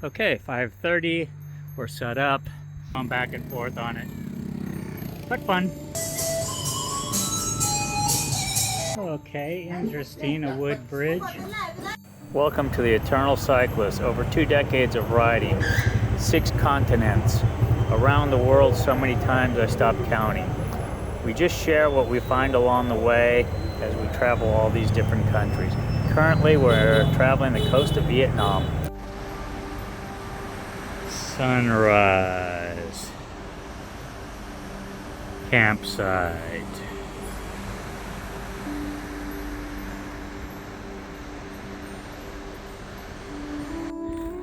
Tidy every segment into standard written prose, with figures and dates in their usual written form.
Okay, 5:30, we're set up. I'm back and forth on it, but fun. Okay, interesting, a wood bridge. Welcome to the Eternal Cyclist. Over 2 decades of riding, 6 continents, around the world so many times I stopped counting. We just share what we find along the way as we travel all these different countries. Currently we're traveling the coast of Vietnam. Sunrise. Campsite.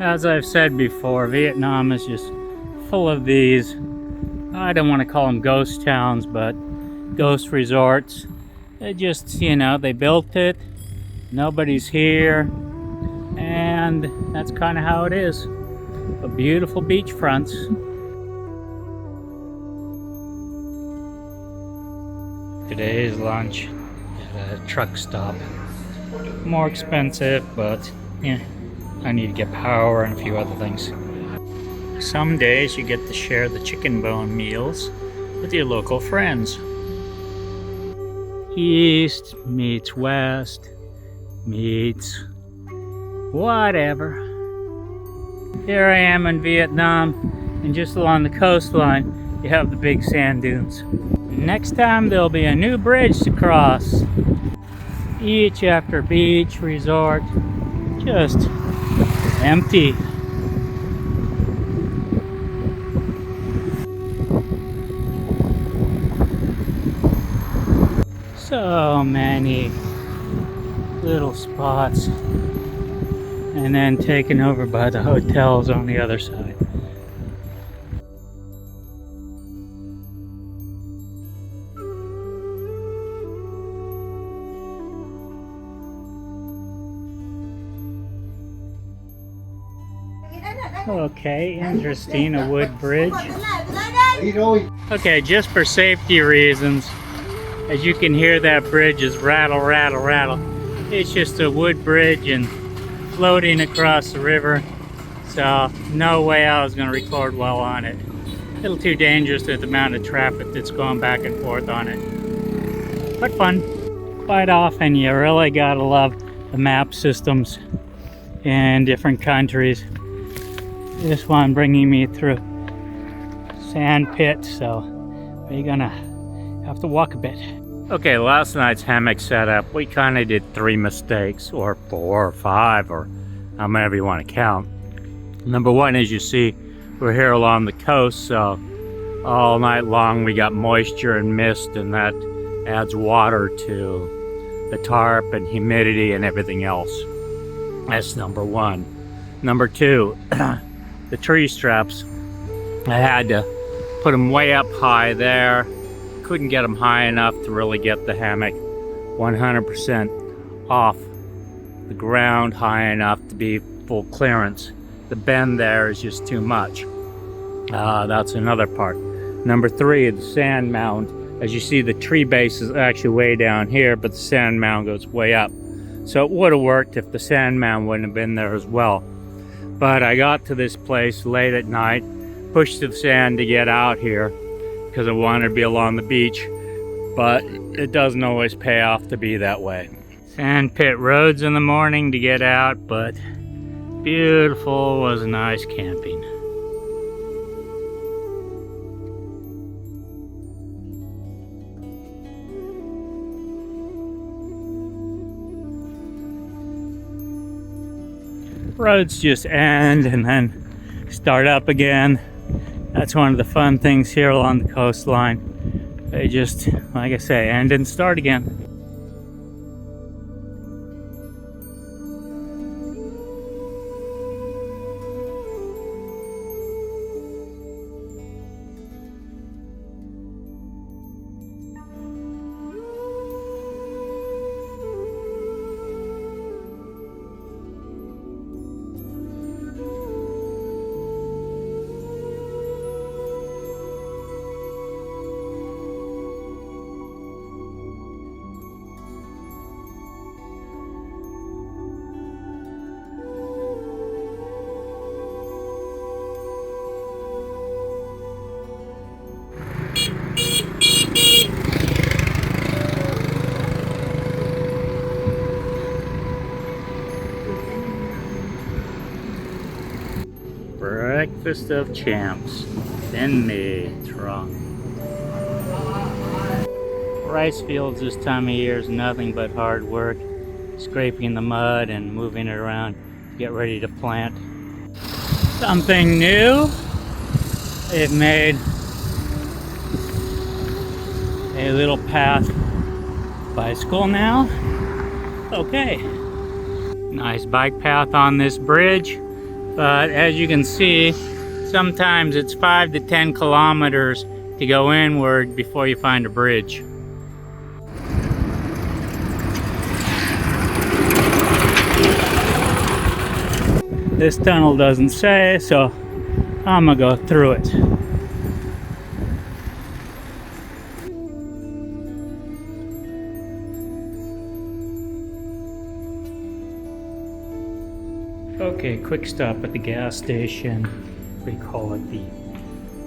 As I've said before, Vietnam is just full of these, I don't want to call them ghost towns, but ghost resorts. They just, they built it, nobody's here, and that's kind of how it is. A beautiful beachfronts. Today's lunch at a truck stop. More expensive, but yeah, I need to get power and a few other things. Some days you get to share the chicken bone meals with your local friends. East meets west meets whatever. Here I am in Vietnam, and just along the coastline you have the big sand dunes. Next time there'll be a new bridge to cross. Each after beach resort, just empty. So many little spots, and then taken over by the hotels on the other side. Okay, interesting, a wood bridge. Okay, just for safety reasons, as you can hear, that bridge is rattle, rattle, rattle. It's just a wood bridge and floating across the river, so no way I was going to record well on it. A little too dangerous with the amount of traffic that's going back and forth on it, but fun. Quite often you really gotta love the map systems in different countries. This one bringing me through sand pit, so we're gonna have to walk a bit. Okay, last night's hammock setup, we kind of did 3 mistakes, or 4 or 5, or however you want to count. Number 1, as you see, we're here along the coast, so all night long we got moisture and mist, and that adds water to the tarp and humidity and everything else. That's number 1. Number 2, the tree straps, I had to put them way up high there. Couldn't get them high enough to really get the hammock 100% off the ground high enough to be full clearance. The bend there is just too much. That's another part. Number 3, the sand mound. As you see, the tree base is actually way down here, but the sand mound goes way up. So it would have worked if the sand mound wouldn't have been there as well. But I got to this place late at night, pushed the sand to get out here because I wanted to be along the beach, but it doesn't always pay off to be that way. Sand pit roads in the morning to get out, but beautiful, was nice camping. Roads just end and then start up again. That's one of the fun things here along the coastline. They just, like I say, end and start again. Breakfast of champs. Finley Trunk. Rice fields this time of year is nothing but hard work. Scraping the mud and moving it around to get ready to plant. Something new. They've made a little path bicycle now. Okay. Nice bike path on this bridge. But as you can see, sometimes it's 5 to 10 kilometers to go inward before you find a bridge. This tunnel doesn't say, so I'm gonna go through it. Okay, quick stop at the gas station. We call it the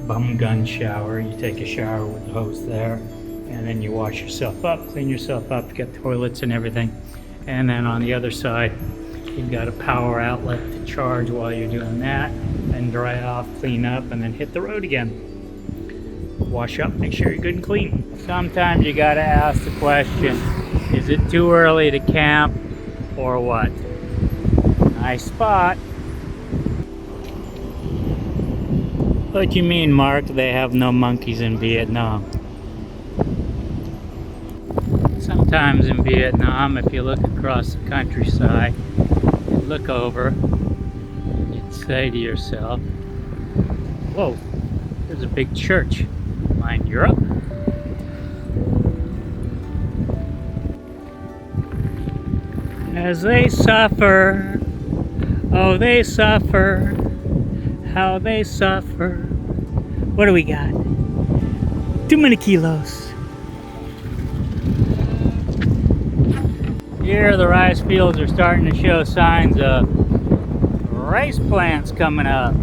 bum gun shower. You take a shower with the hose there, and then you wash yourself up, clean yourself up, get toilets and everything. And then on the other side, you've got a power outlet to charge while you're doing that, then dry off, clean up, and then hit the road again. Wash up, make sure you're good and clean. Sometimes you gotta ask the question, is it too early to camp or what? Nice spot. What do you mean, Mark? They have no monkeys in Vietnam. Sometimes in Vietnam, if you look across the countryside, you look over, you'd say to yourself, whoa, there's a big church. Am I in Europe? As they suffer, oh, they suffer, how they suffer. What do we got? Too many kilos. Here the rice fields are starting to show signs of rice plants coming up.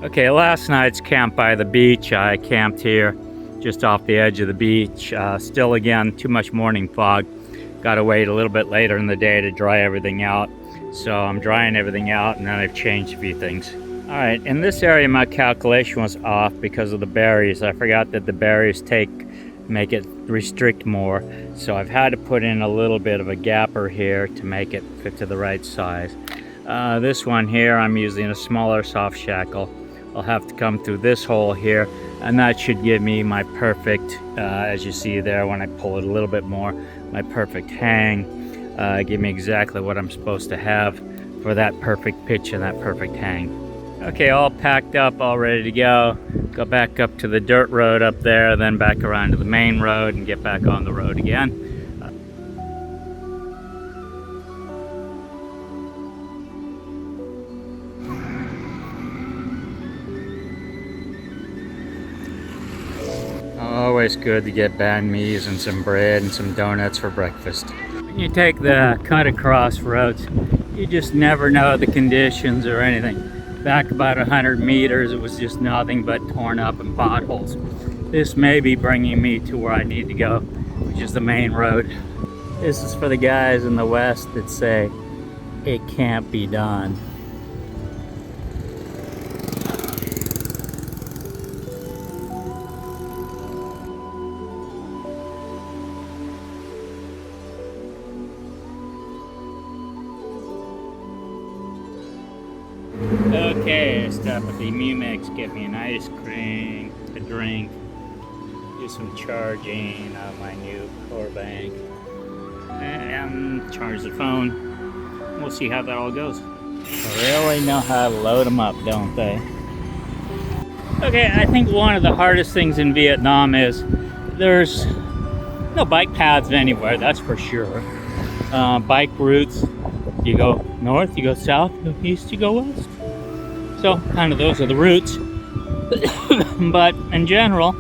Okay, last night's camp by the beach. I camped here just off the edge of the beach. Still, again, too much morning fog. Got to wait a little bit later in the day to dry everything out. So I'm drying everything out, and then I've changed a few things. All right, in this area my calculation was off because of the berries. I forgot that the berries make it restrict more. So I've had to put in a little bit of a gapper here to make it fit to the right size. This one here, I'm using a smaller soft shackle. I'll have to come through this hole here, and that should give me my perfect, as you see there when I pull it a little bit more, my perfect hang. Give me exactly what I'm supposed to have for that perfect pitch and that perfect hang. Okay, all packed up, all ready to go. Go back up to the dirt road up there, then back around to the main road and get back on the road again. always good to get banh mi's and some bread and some donuts for breakfast. When you take the cut across roads, you just never know the conditions or anything. Back about 100 meters, it was just nothing but torn up and potholes. This may be bringing me to where I need to go, which is the main road. This is for the guys in the West that say it can't be done. Okay, stop at the Mumix, get me an ice cream, a drink, do some charging of my new power bank, and charge the phone. We'll see how that all goes. They really know how to load them up, don't they? Okay, I think one of the hardest things in Vietnam is there's no bike paths anywhere, that's for sure. Bike routes, you go north, you go south, you go east, you go west. So kind of those are the routes. But in general,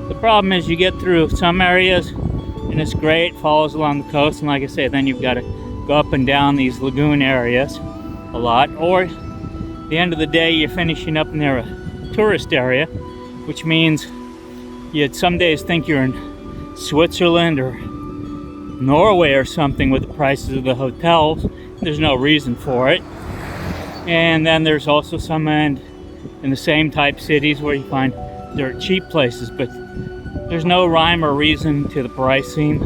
the problem is you get through some areas and it's great, follows along the coast, and like I say, then you've got to go up and down these lagoon areas a lot, or at the end of the day you're finishing up near a tourist area, which means you'd some days think you're in Switzerland or Norway or something with the prices of the hotels. There's no reason for it. And then there's also some in the same type cities where you find dirt cheap places, but there's no rhyme or reason to the pricing.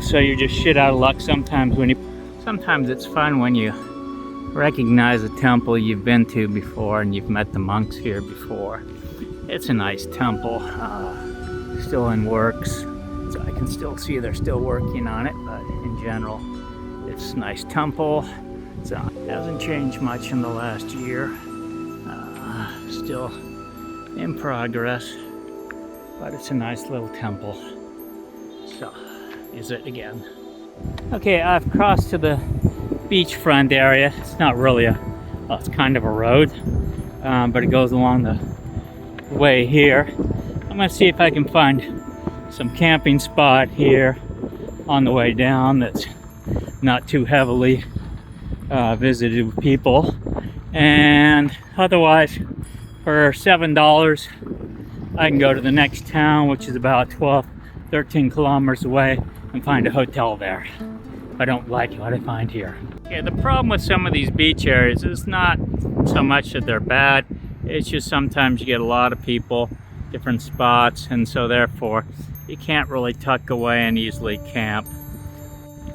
So you're just shit out of luck sometimes sometimes it's fun when you recognize a temple you've been to before and you've met the monks here before. It's a nice temple, still in works, so I can still see they're still working on it, but in general it's a nice temple. So it hasn't changed much in the last year. Still in progress, but it's a nice little temple. So, is it again. Okay, I've crossed to the beachfront area. It's not really well, it's kind of a road, but it goes along the way here. I'm gonna see if I can find some camping spot here on the way down that's not too heavily visited with people, and otherwise for $7 I can go to the next town, which is about 13 kilometers away, and find a hotel there. I don't like what I find here. Okay, the problem with some of these beach areas is not so much that they're bad, it's just sometimes you get a lot of people, different spots, and so therefore you can't really tuck away and easily camp.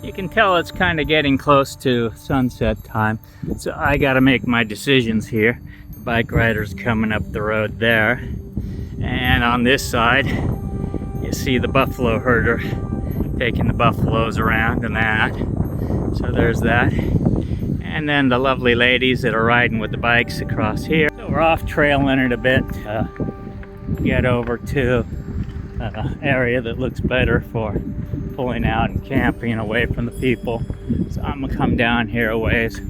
You can tell it's kind of getting close to sunset time, so I got to make my decisions here. The bike rider's coming up the road there, and on this side you see the buffalo herder taking the buffaloes around and that. So there's that, and then the lovely ladies that are riding with the bikes across here. So we're off trailing it a bit to get over to an area that looks better for pulling out and camping away from the people. So I'm gonna come down here a ways,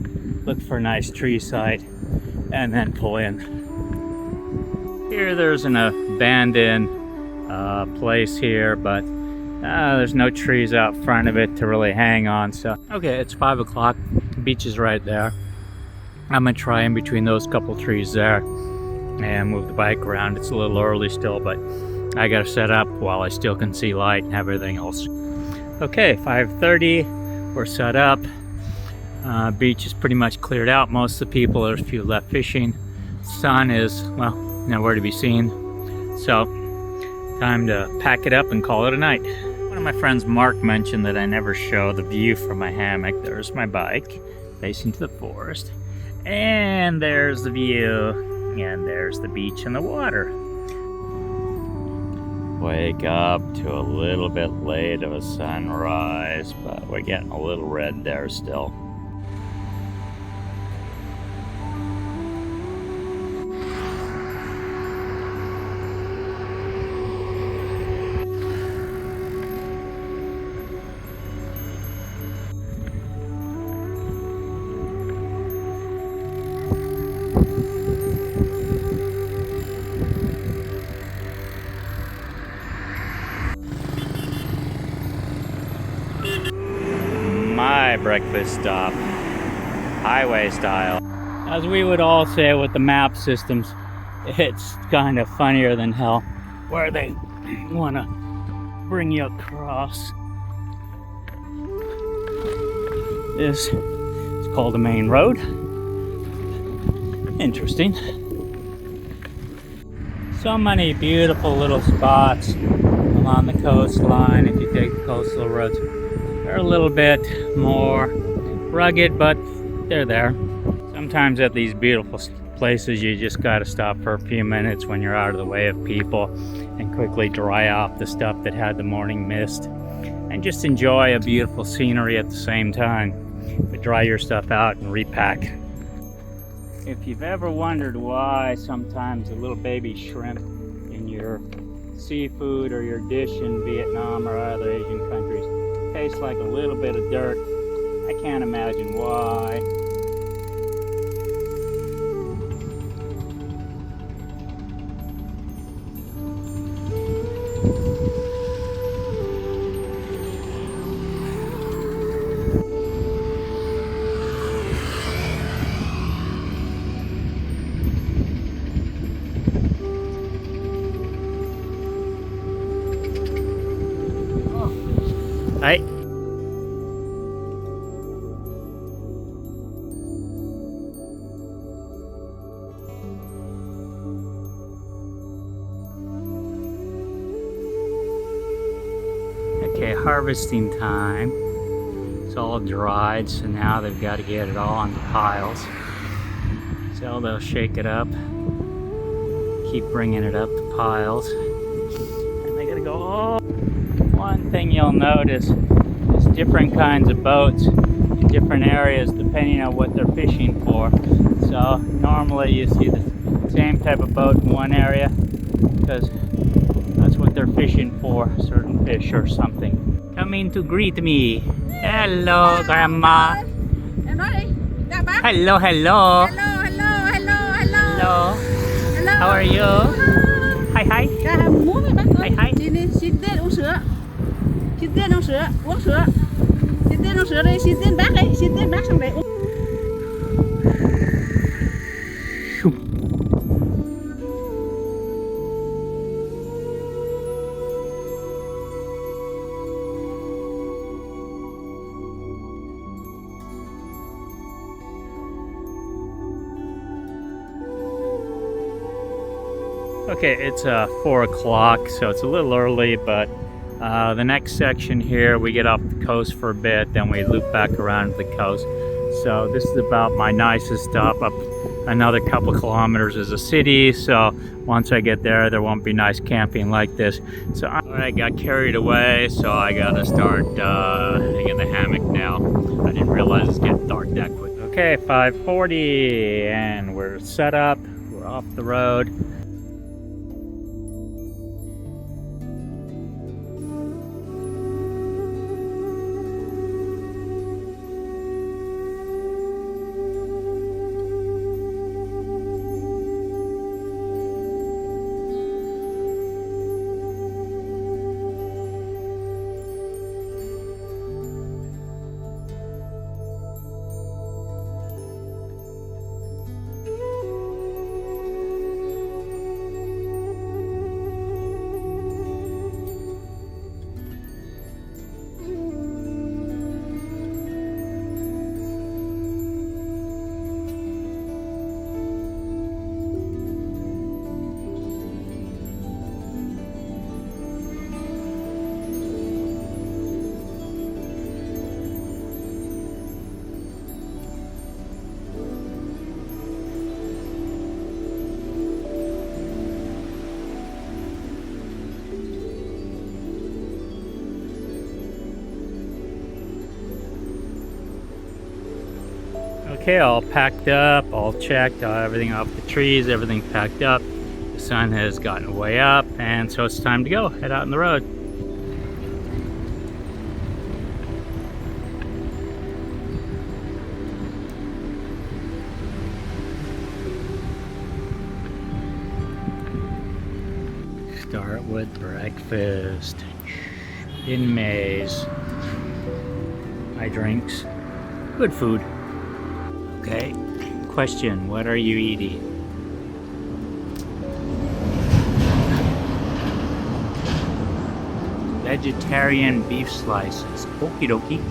look for a nice tree site, and then pull in. Here there's an abandoned place here, but there's no trees out front of it to really hang on. So okay, it's 5 o'clock, the beach is right there. I'm gonna try in between those couple trees there and move the bike around. It's a little early still, but I gotta set up while I still can see light and everything else. Okay, 5:30, we're set up. Beach is pretty much cleared out. Most of the people, there's a few left fishing. Sun is, well, nowhere to be seen. So, time to pack it up and call it a night. One of my friends, Mark, mentioned that I never show the view from my hammock. There's my bike, facing to the forest. And there's the view. And there's the beach and the water. Wake up to a little bit late of a sunrise, but we're getting a little red there still. my breakfast stop, highway style. As we would all say with the map systems, it's kind of funnier than hell where they want to bring you across. This is called a main road. Interesting. So many beautiful little spots along the coastline. If you take the coastal roads, they're a little bit more rugged, but they're there. Sometimes at these beautiful places you just got to stop for a few minutes when you're out of the way of people and quickly dry off the stuff that had the morning mist and just enjoy a beautiful scenery at the same time. But dry your stuff out and repack. If you've ever wondered why sometimes a little baby shrimp in your seafood or your dish in Vietnam or other Asian countries tastes like a little bit of dirt, I can't imagine why. Hey. Okay, harvesting time. It's all dried, so now they've got to get it all on the piles. So they'll shake it up, keep bringing it up the piles, and they gotta go all. One thing you'll notice is different kinds of boats in different areas depending on what they're fishing for. So normally you see the same type of boat in one area because that's what they're fishing for, certain fish or something. Coming to greet me. Hello, Grandma. Hello, hello. Hello. How are you? Hi, hi. Hi, hi. Xin tên uống sữa. Xin tên uống sữa, uống sữa. Xin tên uống sữa đây, xin tên bác đây, xin tên bác sang đây uống. Okay, it's 4 o'clock, so it's a little early, but the next section here, we get off the coast for a bit, then we loop back around to the coast. So this is about my nicest stop. Up another couple kilometers is a city, so once I get there, there won't be nice camping like this. So I got carried away, so I gotta start getting in the hammock now. I didn't realize it's getting dark that quick. Okay, 5:40, and we're set up. We're off the road. Okay, all packed up, all checked, everything off the trees, everything packed up. The sun has gotten way up, and so it's time to go, head out on the road. Start with breakfast in maize. my drinks, good food. Okay, question, what are you eating? Vegetarian beef slices. Okie dokie.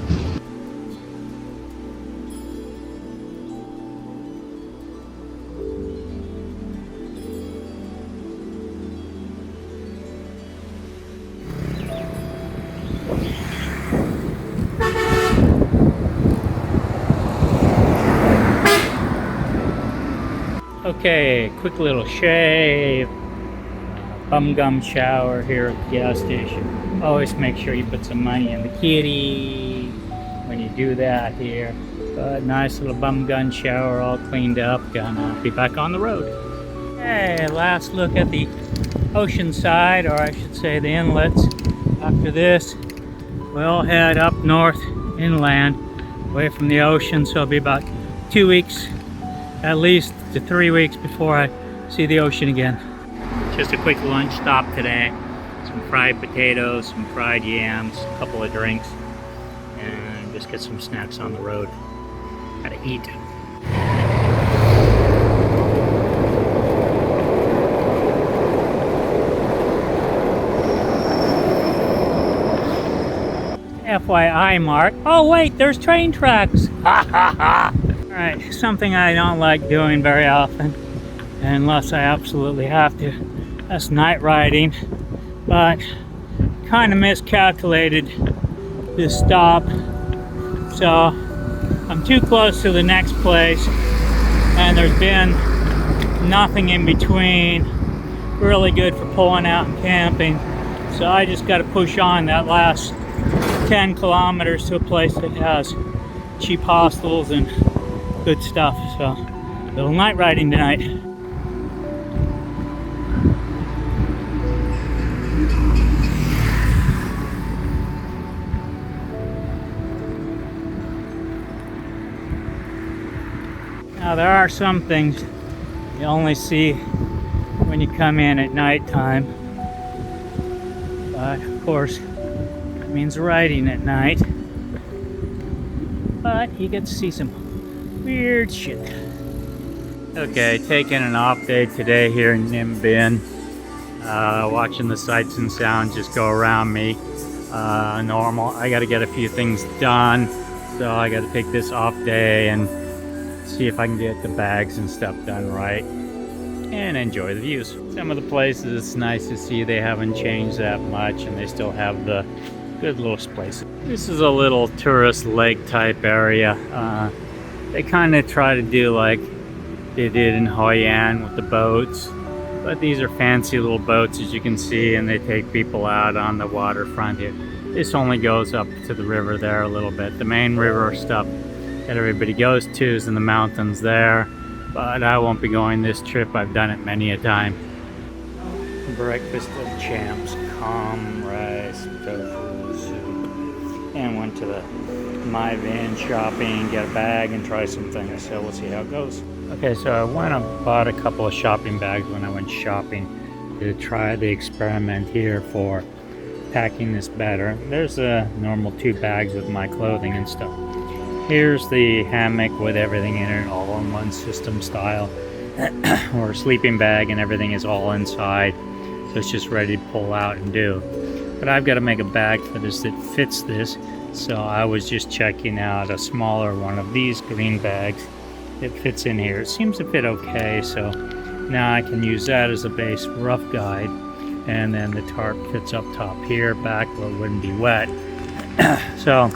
Okay, quick little shave. Bum gum shower here at the gas station. Always make sure you put some money in the kitty when you do that here. But nice little bum gun shower, all cleaned up. Gonna be back on the road. Okay, last look at the ocean side, or I should say the inlets. After this, we'll head up north inland, away from the ocean. So it'll be about 2 weeks, at least to 3 weeks before I see the ocean again. Just a quick lunch stop today. Some fried potatoes, some fried yams, a couple of drinks, and just get some snacks on the road. Gotta eat. FYI, Mark. Oh wait, there's train tracks. Alright, something I don't like doing very often, unless I absolutely have to. That's night riding, but kind of miscalculated this stop. So I'm too close to the next place, and there's been nothing in between really good for pulling out and camping. So I just got to push on that last 10 kilometers to a place that has cheap hostels and good stuff. So little night riding tonight. Now there are some things you only see when you come in at nighttime, but of course it means riding at night. But you get to see some weird shit. Okay, taking an off day today here in Ninh Binh. Watching the sights and sounds just go around me. Normal. I got to get a few things done, so I got to take this off day and see if I can get the bags and stuff done right and enjoy the views. Some of the places it's nice to see they haven't changed that much, and they still have the good little places. This is a little tourist lake type area. They kind of try to do like they did in Hoi An with the boats, but these are fancy little boats, as you can see, and they take people out on the waterfront here. This only goes up to the river there a little bit. The main river stuff that everybody goes to is in the mountains there, but I won't be going this trip. I've done it many a time. Breakfast of champs, calm rice, tofu soup, and went to the My Van shopping, get a bag and try some things, so we'll see how it goes. Okay, so I went and bought a couple of shopping bags when I went shopping to try the experiment here for packing this better. There's a normal 2 bags with my clothing and stuff. Here's the hammock with everything in it, all in one system style, or sleeping bag, and everything is all inside, so it's just ready to pull out and do. But I've got to make a bag for this that fits this, so I was just checking out a smaller one of these green bags that fits in here. It seems to fit okay, so now I can use that as a base rough guide, and then the tarp fits up top here, back where it wouldn't be wet. So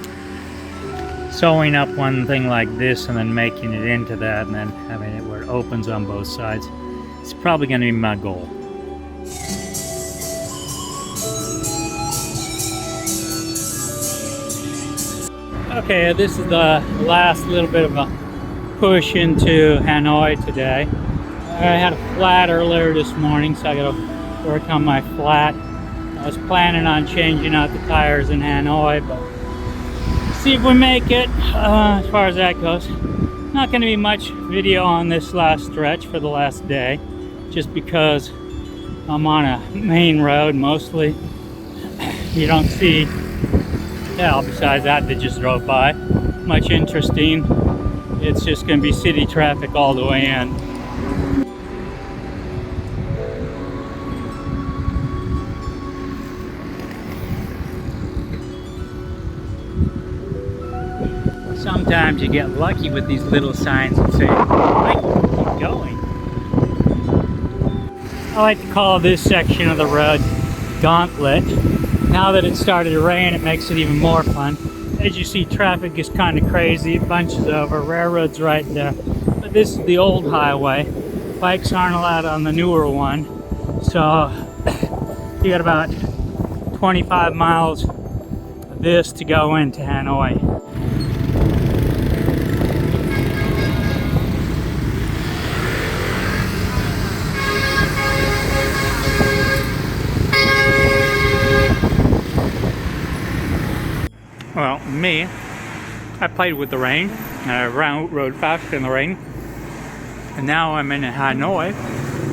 sewing up one thing like this and then making it into that and then having it where it opens on both sides, it's probably going to be my goal. Okay, this is the last little bit of a push into Hanoi today. I had a flat earlier this morning, so I got to work on my flat. I was planning on changing out the tires in Hanoi, but see if we make it as far as that goes. Not going to be much video on this last stretch for the last day, just because I'm on a main road mostly. You don't see Yeah, besides that, they just drove by. Much interesting. It's just going to be city traffic all the way in. Sometimes you get lucky with these little signs that say, "Right, keep going." I like to call this section of the road Gauntlet. Now that it started to rain, it makes it even more fun. As you see, traffic is kind of crazy. It bunches over. Railroad's right there. But this is the old highway. Bikes aren't allowed on the newer one. So you got about 25 miles of this to go into Hanoi. Well, me, I played with the rain, and I rode fast in the rain, and now I'm in Hanoi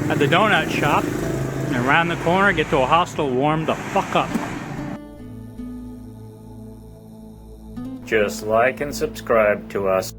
at the donut shop, and around the corner get to a hostel warm the fuck up. Just like and subscribe to us.